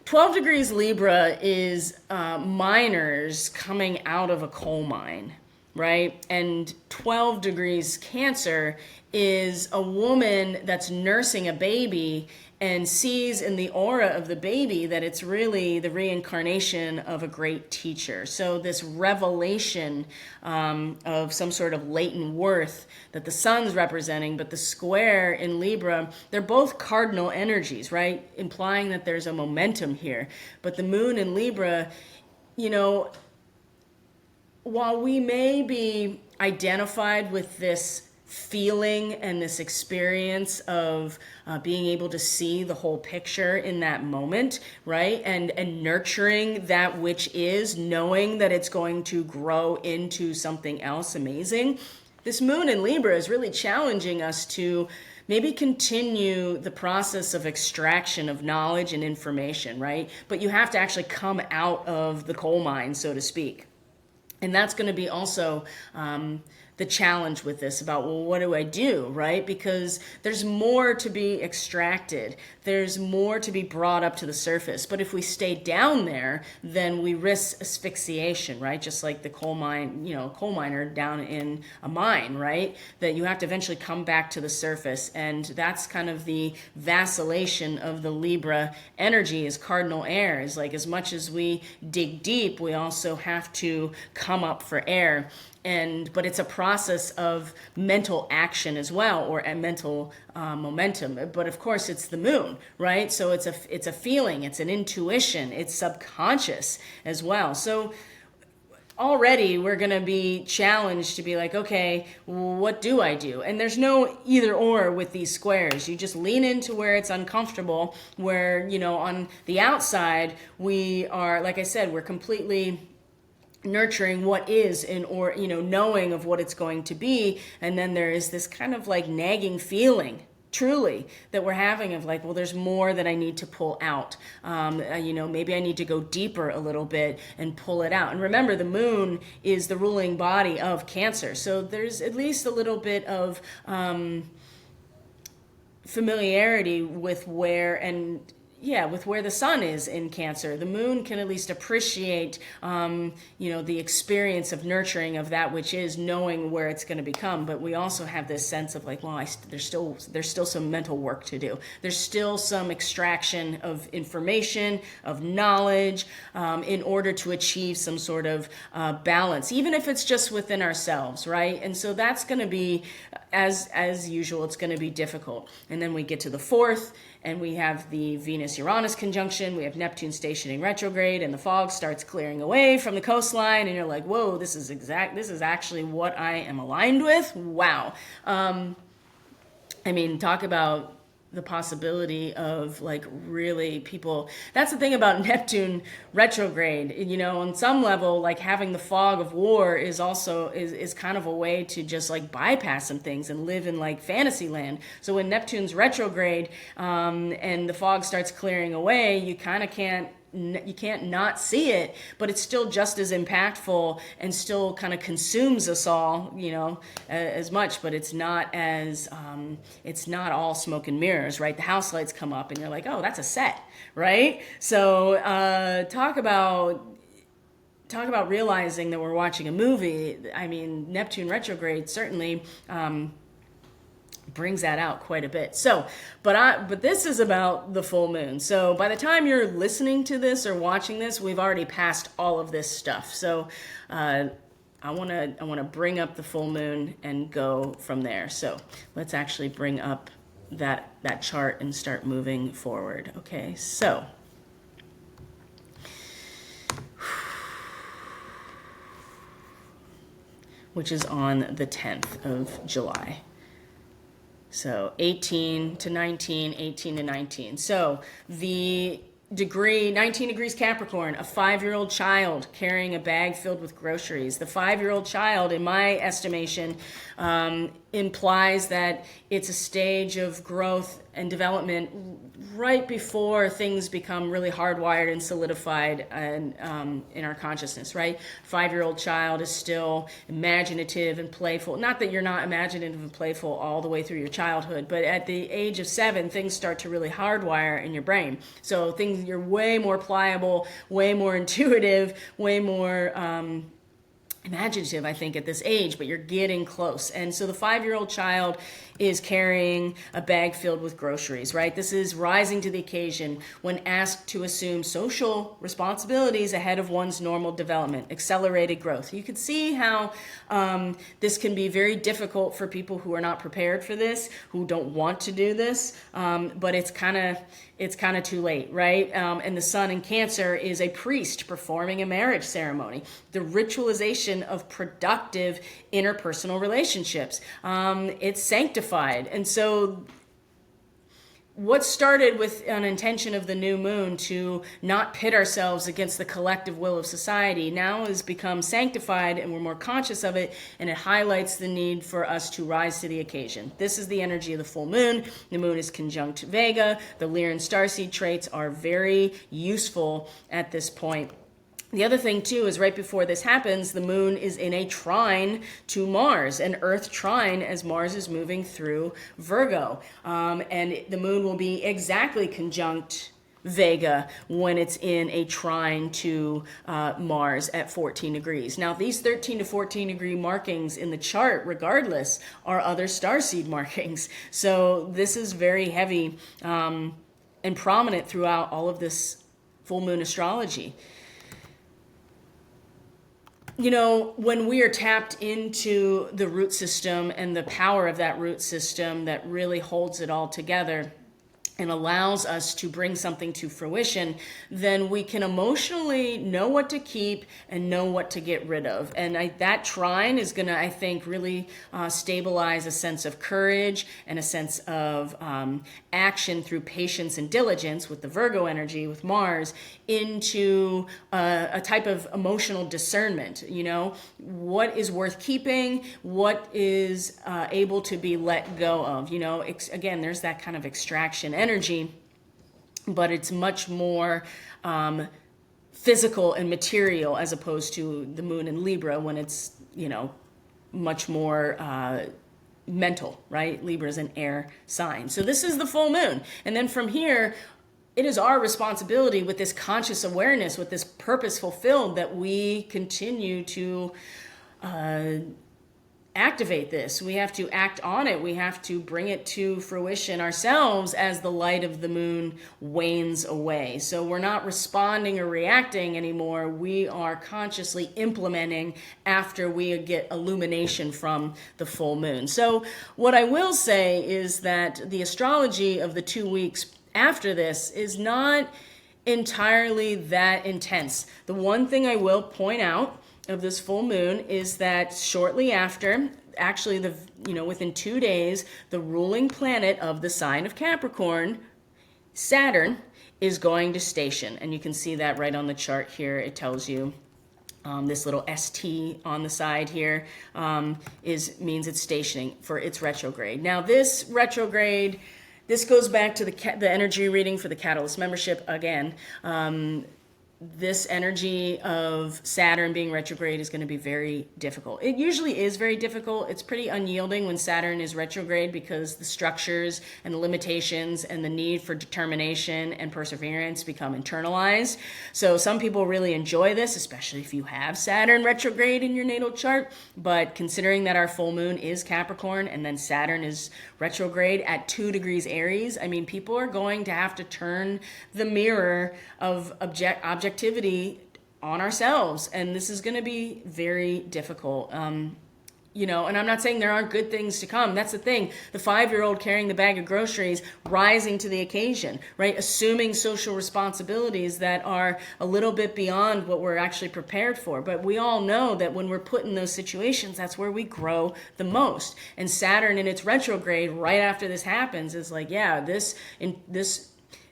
12 degrees Libra is miners coming out of a coal mine, right? And 12 degrees Cancer is a woman that's nursing a baby and sees in the aura of the baby that it's really the reincarnation of a great teacher. So this revelation of some sort of latent worth that the sun's representing, but the square in Libra, they're both cardinal energies, right? Implying that there's a momentum here. But the moon in Libra, you know, while we may be identified with this feeling and this experience of being able to see the whole picture in that moment, right? And nurturing that which is, knowing that it's going to grow into something else amazing. This moon in Libra is really challenging us to maybe continue the process of extraction of knowledge and information, right? But you have to actually come out of the coal mine, so to speak. And that's going to be also the challenge with this about, well, what do I do, right? Because there's more to be extracted. There's more to be brought up to the surface. But if we stay down there, then we risk asphyxiation, right? Just like the coal miner down in a mine, right? That you have to eventually come back to the surface. And that's kind of the vacillation of the Libra energy is cardinal air. Is like, as much as we dig deep, we also have to come up for air. But it's a process of mental action as well, or a mental momentum. But of course, it's the moon, right? So it's a feeling, it's an intuition, it's subconscious as well. So already we're going to be challenged to be like, okay, what do I do? And there's no either or with these squares. You just lean into where it's uncomfortable, where, on the outside, we are, like I said, we're completely nurturing what is knowing of what it's going to be. And then there is this kind of like nagging feeling truly that we're having of like, well, there's more that I need to pull out. Maybe I need to go deeper a little bit and pull it out. And remember, the moon is the ruling body of Cancer. So there's at least a little bit of familiarity with where the sun is in Cancer. The moon can at least appreciate, the experience of nurturing of that which is, knowing where it's going to become. But we also have this sense of like, well, there's still some mental work to do. There's still some extraction of information, of knowledge, in order to achieve some sort of balance, even if it's just within ourselves, right? And so that's going to be, as usual, it's going to be difficult. And then we get to the 4th, and we have the Venus-Uranus conjunction. We have Neptune stationing retrograde, and the fog starts clearing away from the coastline, and you're like, whoa, this is actually what I am aligned with. Wow. Talk about the possibility of like really people. That's the thing about Neptune retrograde, on some level, like having the fog of war is also is kind of a way to just like bypass some things and live in like fantasy land. So when Neptune's retrograde and the fog starts clearing away, you can't not see it, but it's still just as impactful and still kind of consumes us all, as much, but it's not all smoke and mirrors, right? The house lights come up and you're like, oh, that's a set, right? So talk about realizing that we're watching a movie. Neptune retrograde certainly brings that out quite a bit. So, but this is about the full moon. So by the time you're listening to this or watching this, we've already passed all of this stuff. So I want to bring up the full moon and go from there. So let's actually bring up that chart and start moving forward. Okay, so which is on the 10th of July. So 18 to 19, 18 to 19. So the degree, 19 degrees Capricorn, a 5-year-old child carrying a bag filled with groceries. The 5-year-old child, in my estimation, implies that it's a stage of growth and development right before things become really hardwired and solidified and, in our consciousness, right? 5-year-old child is still imaginative and playful. Not that you're not imaginative and playful all the way through your childhood, but at the age of 7, things start to really hardwire in your brain. So you're way more pliable, way more intuitive, way more imaginative, I think, at this age, but you're getting close. And so the 5-year-old child is carrying a bag filled with groceries, right? This is rising to the occasion when asked to assume social responsibilities ahead of one's normal development, accelerated growth. You can see how this can be very difficult for people who are not prepared for this, who don't want to do this, but it's kind of too late, right? And the sun in Cancer is a priest performing a marriage ceremony, the ritualization of productive interpersonal relationships. It's sanctified. And so what started with an intention of the new moon to not pit ourselves against the collective will of society now has become sanctified, and we're more conscious of it, and it highlights the need for us to rise to the occasion. This is the energy of the full moon. The moon is conjunct Vega. The LYRAN starseed traits are very useful at this point. The other thing, too, is right before this happens, the moon is in a trine to Mars, an Earth trine as Mars is moving through Virgo. And the moon will be exactly conjunct Vega when it's in a trine to Mars at 14 degrees. Now, these 13 to 14 degree markings in the chart, regardless, are other starseed markings. So this is very heavy and prominent throughout all of this full moon astrology. You know, when we are tapped into the root system and the power of that root system that really holds it all together and allows us to bring something to fruition, then we can emotionally know what to keep and know what to get rid of. And that trine is going to, I think, really stabilize a sense of courage and a sense of action through patience and diligence with the Virgo energy, with Mars, into a type of emotional discernment. You know, what is worth keeping, what is able to be let go of. You know, again, there's that kind of extraction energy, but it's much more physical and material as opposed to the moon in Libra when it's, you know, much more mental, right? Libra is an air sign. So this is the full moon. And then from here, it is our responsibility with this conscious awareness, with this purpose fulfilled, that we continue to activate this. We have to act on it. We have to bring it to fruition ourselves as the light of the moon wanes away. So we're not responding or reacting anymore. We are consciously implementing after we get illumination from the full moon. So what I will say is that the astrology of the 2 weeks after this is not entirely that intense. The one thing I will point out of this full moon is that shortly after, actually within 2 days, the ruling planet of the sign of Capricorn, Saturn, is going to station. And you can see that right on the chart here. It tells you this little ST on the side here means it's stationing for its retrograde. Now this retrograde, this goes back to the energy reading for the Catalyst membership again. This energy of Saturn being retrograde is going to be very difficult. It usually is very difficult. It's pretty unyielding when Saturn is retrograde because the structures and the limitations and the need for determination and perseverance become internalized. So some people really enjoy this, especially if you have Saturn retrograde in your natal chart. But considering that our full moon is Capricorn and then Saturn is retrograde at 2 degrees Aries, I mean, people are going to have to turn the mirror of objectivity on ourselves, and this is going to be very difficult. You know, and I'm not saying there aren't good things to come. That's the thing. The 5-year-old carrying the bag of groceries, rising to the occasion, right? Assuming social responsibilities that are a little bit beyond what we're actually prepared for. But we all know that when we're put in those situations, that's where we grow the most. And Saturn in its retrograde right after this happens is like, yeah, this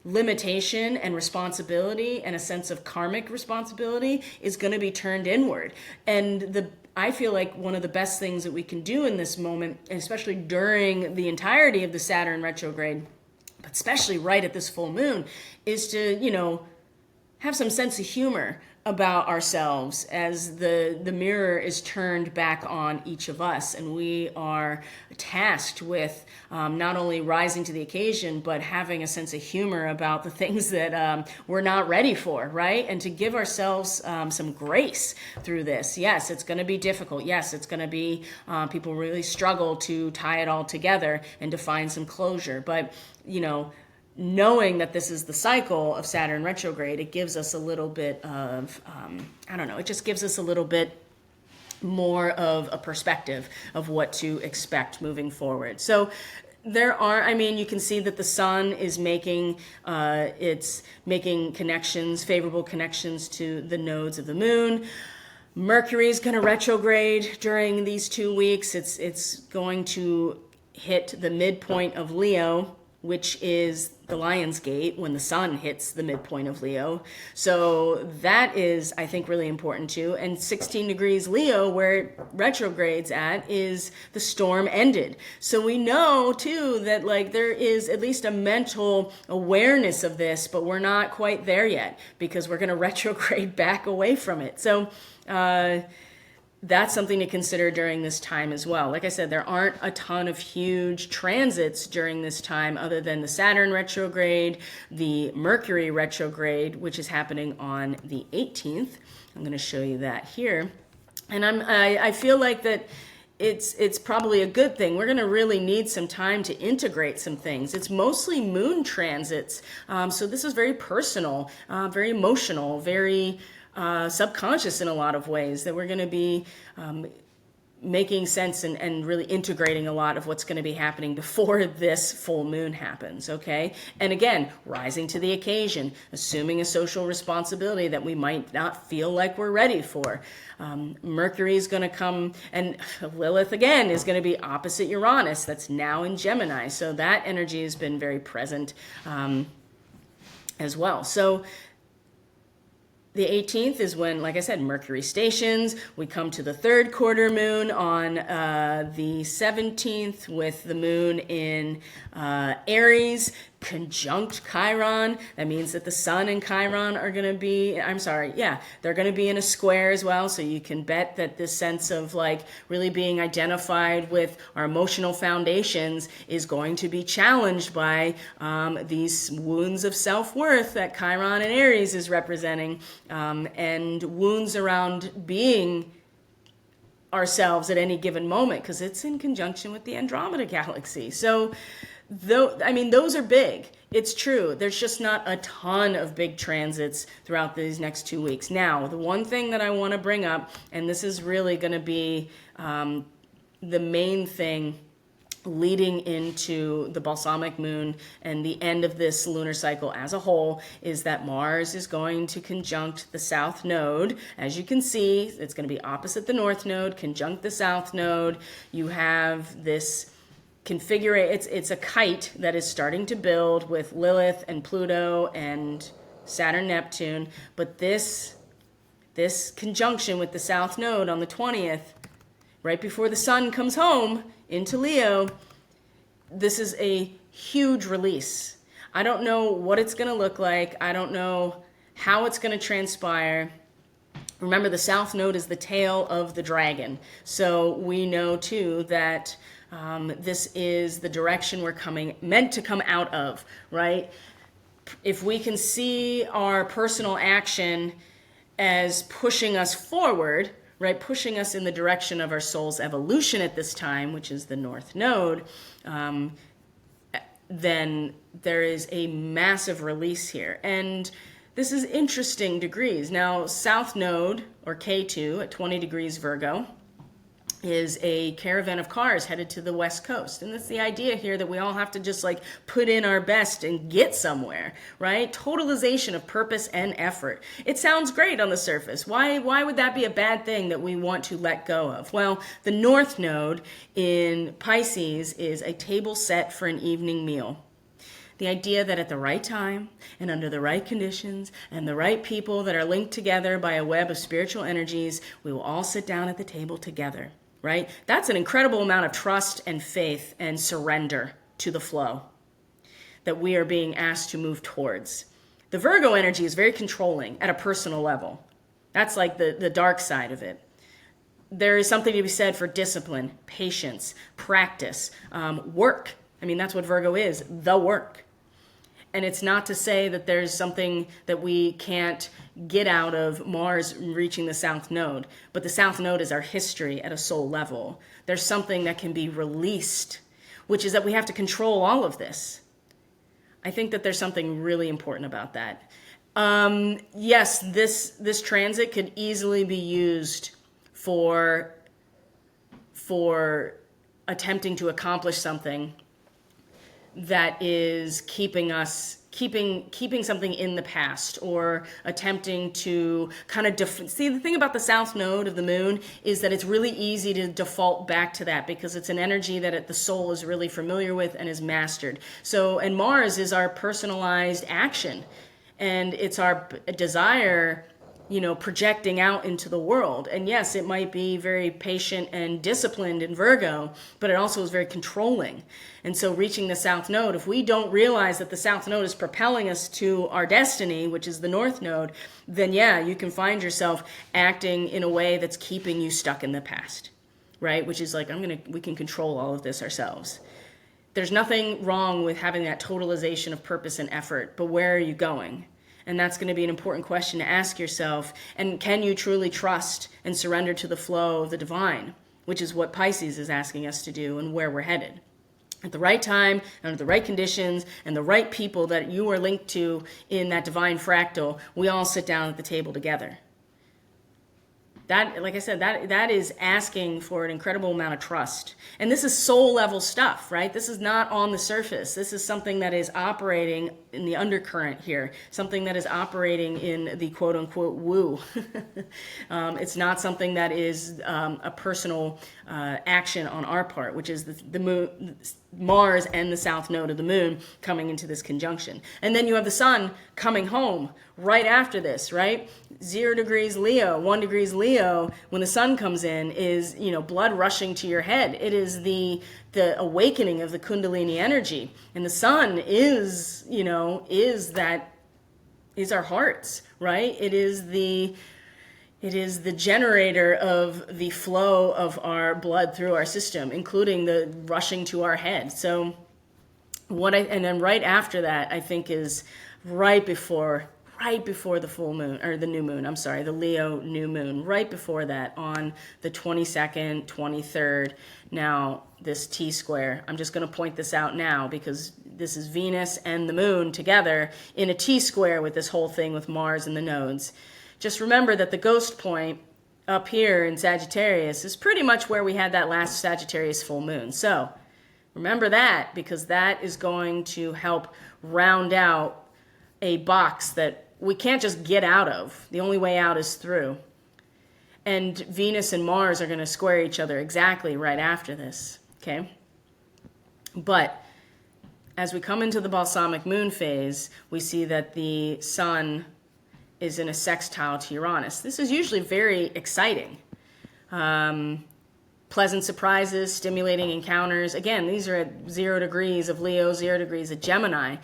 limitation and responsibility and a sense of karmic responsibility is going to be turned inward. And I feel like one of the best things that we can do in this moment, especially during the entirety of the Saturn retrograde, but especially right at this full moon, is to, have some sense of humor about ourselves as the mirror is turned back on each of us, and we are tasked with not only rising to the occasion but having a sense of humor about the things that we're not ready for, right? And to give ourselves some grace through this. Yes, it's going to be difficult. Yes, it's going to be people really struggle to tie it all together and to find some closure, but knowing that this is the cycle of Saturn retrograde, it gives us a little bit of, it just gives us a little bit more of a perspective of what to expect moving forward. So you can see that the sun is making connections, favorable connections to the nodes of the moon. Mercury is going to retrograde during these 2 weeks. It's going to hit the midpoint of Leo, which is the Lion's Gate, when the sun hits the midpoint of Leo. So that is, I think, really important too. And 16 degrees Leo, where it retrogrades at, is the storm ended. So we know too that there is at least a mental awareness of this, but we're not quite there yet because we're going to retrograde back away from it. So that's something to consider during this time as well. Like I said, there aren't a ton of huge transits during this time other than the Saturn retrograde, the Mercury retrograde, which is happening on the 18th. I'm going to show you that here. And I feel like that it's probably a good thing. We're going to really need some time to integrate some things. It's mostly moon transits. So this is very personal, very emotional, very subconscious in a lot of ways, that we're going to be making sense and really integrating a lot of what's going to be happening before this full moon happens, okay? And again, rising to the occasion, assuming a social responsibility that we might not feel like we're ready for. Mercury is going to come, and Lilith again is going to be opposite Uranus. That's now in Gemini. So that energy has been very present as well. So the 18th is when, like I said, Mercury stations. We come to the third quarter moon on the 17th with the moon in Aries, conjunct Chiron. That means that the sun and Chiron are going to be, they're going to be in a square as well. So you can bet that this sense of really being identified with our emotional foundations is going to be challenged by these wounds of self-worth that Chiron and Aries is representing, and wounds around being ourselves at any given moment, because it's in conjunction with the Andromeda galaxy. So those are big. It's true. There's just not a ton of big transits throughout these next 2 weeks. Now, the one thing that I want to bring up, and this is really going to be the main thing leading into the balsamic moon and the end of this lunar cycle as a whole, is that Mars is going to conjunct the south node. As you can see, it's going to be opposite the north node, conjunct the south node. You have this it's a kite that is starting to build with Lilith and Pluto and Saturn, Neptune. But this conjunction with the south node on the 20th, right before the sun comes home into Leo, this is a huge release. I don't know what it's going to look like. I don't know how it's going to transpire. Remember, the south node is the tail of the dragon. So we know too that this is the direction we're meant to come out of, right? If we can see our personal action as pushing us forward, right, pushing us in the direction of our soul's evolution at this time, which is the north node, then there is a massive release here. And this is interesting degrees. Now, south node, or K2, at 20 degrees Virgo, is a caravan of cars headed to the west coast. And that's the idea here, that we all have to just put in our best and get somewhere, right? Totalization of purpose and effort. It sounds great on the surface. Why would that be a bad thing that we want to let go of? Well, the north node in Pisces is a table set for an evening meal. The idea that at the right time and under the right conditions and the right people that are linked together by a web of spiritual energies, we will all sit down at the table together, right? That's an incredible amount of trust and faith and surrender to the flow that we are being asked to move towards. The Virgo energy is very controlling at a personal level. That's like the dark side of it. There is something to be said for discipline, patience, practice, work. I mean, that's what Virgo is, the work. And it's not to say that there's something that we can't get out of Mars reaching the South Node, but the South Node is our history at a soul level. There's something that can be released, which is that we have to control all of this. I think that there's something really important about that. Yes, this transit could easily be used for attempting to accomplish something that is keeping something in the past, or attempting to kind of see, the thing about the South Node of the moon is that it's really easy to default back to that because it's an energy that the soul is really familiar with and is mastered. So, and Mars is our personalized action, and it's our desire, projecting out into the world. And yes, it might be very patient and disciplined in Virgo, but it also is very controlling. And so reaching the South Node, if we don't realize that the South Node is propelling us to our destiny, which is the North Node, then yeah, you can find yourself acting in a way that's keeping you stuck in the past, right? Which is like, we can control all of this ourselves. There's nothing wrong with having that totalization of purpose and effort, but where are you going? And that's going to be an important question to ask yourself. And can you truly trust and surrender to the flow of the divine, which is what Pisces is asking us to do and where we're headed. At the right time, under the right conditions, and the right people that you are linked to in that divine fractal, we all sit down at the table together. That, like I said, that is asking for an incredible amount of trust. And this is soul level stuff, right? This is not on the surface. This is something that is operating in the undercurrent here, something that is operating in the quote unquote woo. It's not something that is a personal action on our part, which is the moon, Mars and the South Node of the moon coming into this conjunction. And then you have the sun coming home right after this, right? 0 degrees Leo, 1 degrees Leo, when the sun comes in is, blood rushing to your head. It is the awakening of the Kundalini energy. And the sun is our hearts, right? It is the generator of the flow of our blood through our system, including the rushing to our head. So and then right after that, I think is right before the full moon, or the new moon, the Leo new moon, right before that on the 22nd, 23rd. Now, this T-square, I'm just going to point this out now because this is Venus and the moon together in a T-square with this whole thing with Mars and the nodes. Just remember that the ghost point up here in Sagittarius is pretty much where we had that last Sagittarius full moon. So remember that, because that is going to help round out a box that we can't just get out of. The only way out is through. And Venus and Mars are going to square each other exactly right after this, okay? But as we come into the balsamic moon phase, we see that the sun is in a sextile to Uranus. This is usually very exciting. Pleasant surprises, stimulating encounters. Again, these are at 0 degrees of Leo, 0 degrees of Gemini.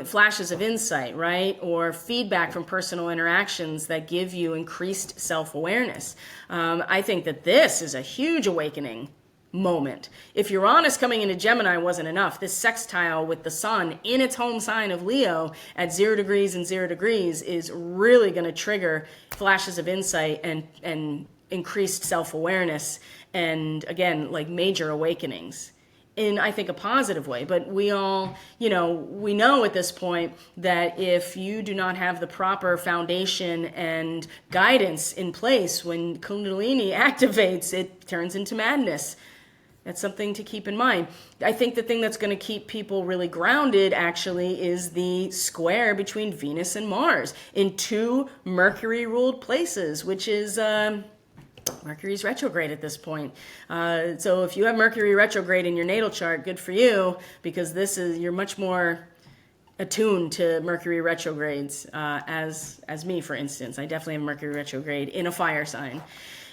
Flashes of insight, right? Or feedback from personal interactions that give you increased self-awareness. I think that this is a huge awakening moment. If Uranus coming into Gemini wasn't enough, this sextile with the sun in its home sign of Leo at 0 degrees and 0 degrees is really going to trigger flashes of insight and increased self-awareness, and again, like major awakenings in, I think, a positive way. But we all, we know at this point that if you do not have the proper foundation and guidance in place, when Kundalini activates, it turns into madness. That's something to keep in mind. I think the thing that's going to keep people really grounded, actually, is the square between Venus and Mars in 2 Mercury-ruled places, which is Mercury's retrograde at this point. So if you have Mercury retrograde in your natal chart, good for you, because you're much more attuned to Mercury retrogrades as me, for instance. I definitely have Mercury retrograde in a fire sign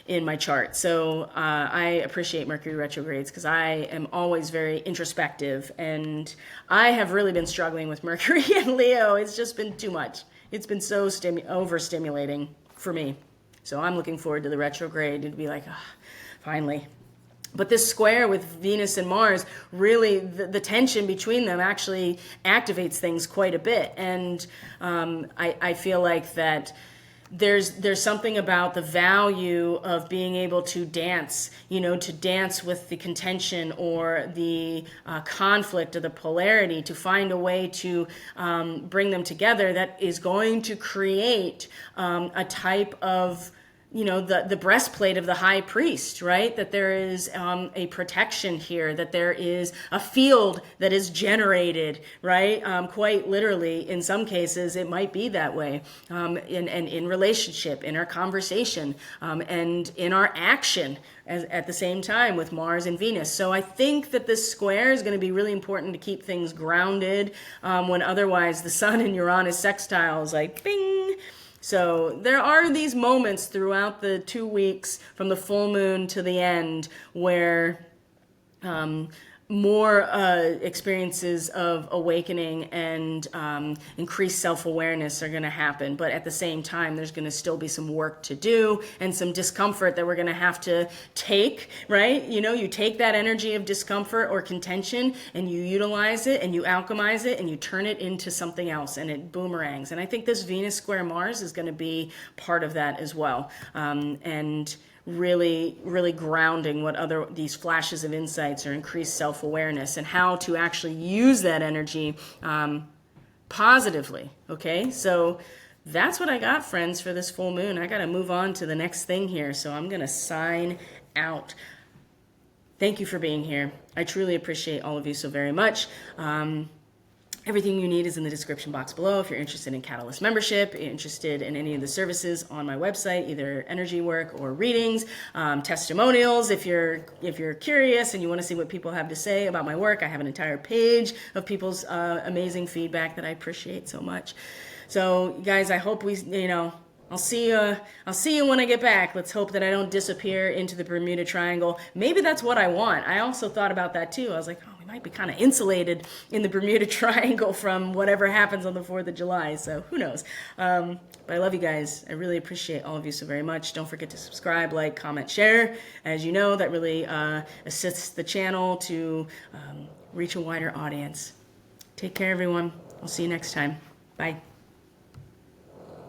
in my chart. So I appreciate Mercury retrogrades because I am always very introspective, and I have really been struggling with Mercury and Leo. It's just been too much. It's been so overstimulating for me. So I'm looking forward to the retrograde and to be like, finally. But this square with Venus and Mars, really the tension between them actually activates things quite a bit. And I feel like that there's something about the value of being able to dance, to dance with the contention or the conflict or the polarity, to find a way to bring them together that is going to create a type of the breastplate of the high priest, right? That there is a protection here, that there is a field that is generated, right? Quite literally, in some cases, it might be that way. In relationship, in our conversation, and in our action at the same time with Mars and Venus. So I think that this square is going to be really important to keep things grounded when otherwise the Sun and Uranus sextile is like, bing. So there are these moments throughout the 2 weeks from the full moon to the end where more experiences of awakening and increased self-awareness are going to happen. But at the same time, there's going to still be some work to do and some discomfort that we're going to have to take, right? You take that energy of discomfort or contention and you utilize it and you alchemize it and you turn it into something else and it boomerangs. And I think this Venus square Mars is going to be part of that as well. And really, really grounding what these flashes of insights or increased self-awareness and how to actually use that energy positively. Okay, so that's what I got, friends, for this full moon. I got to move on to the next thing here, so I'm going to sign out. Thank you for being here. I truly appreciate all of you so very much. Everything you need is in the description box below. If you're interested in Catalyst membership, interested in any of the services on my website, either energy work or readings, testimonials. If you're curious and you want to see what people have to say about my work, I have an entire page of people's amazing feedback that I appreciate so much. So, guys, I hope I'll see you when I get back. Let's hope that I don't disappear into the Bermuda Triangle. Maybe that's what I want. I also thought about that too. I was like, we might be kind of insulated in the Bermuda Triangle from whatever happens on the 4th of July. So who knows? But I love you guys. I really appreciate all of you so very much. Don't forget to subscribe, like, comment, share. As you know, that really assists the channel to reach a wider audience. Take care, everyone. I'll see you next time. Bye.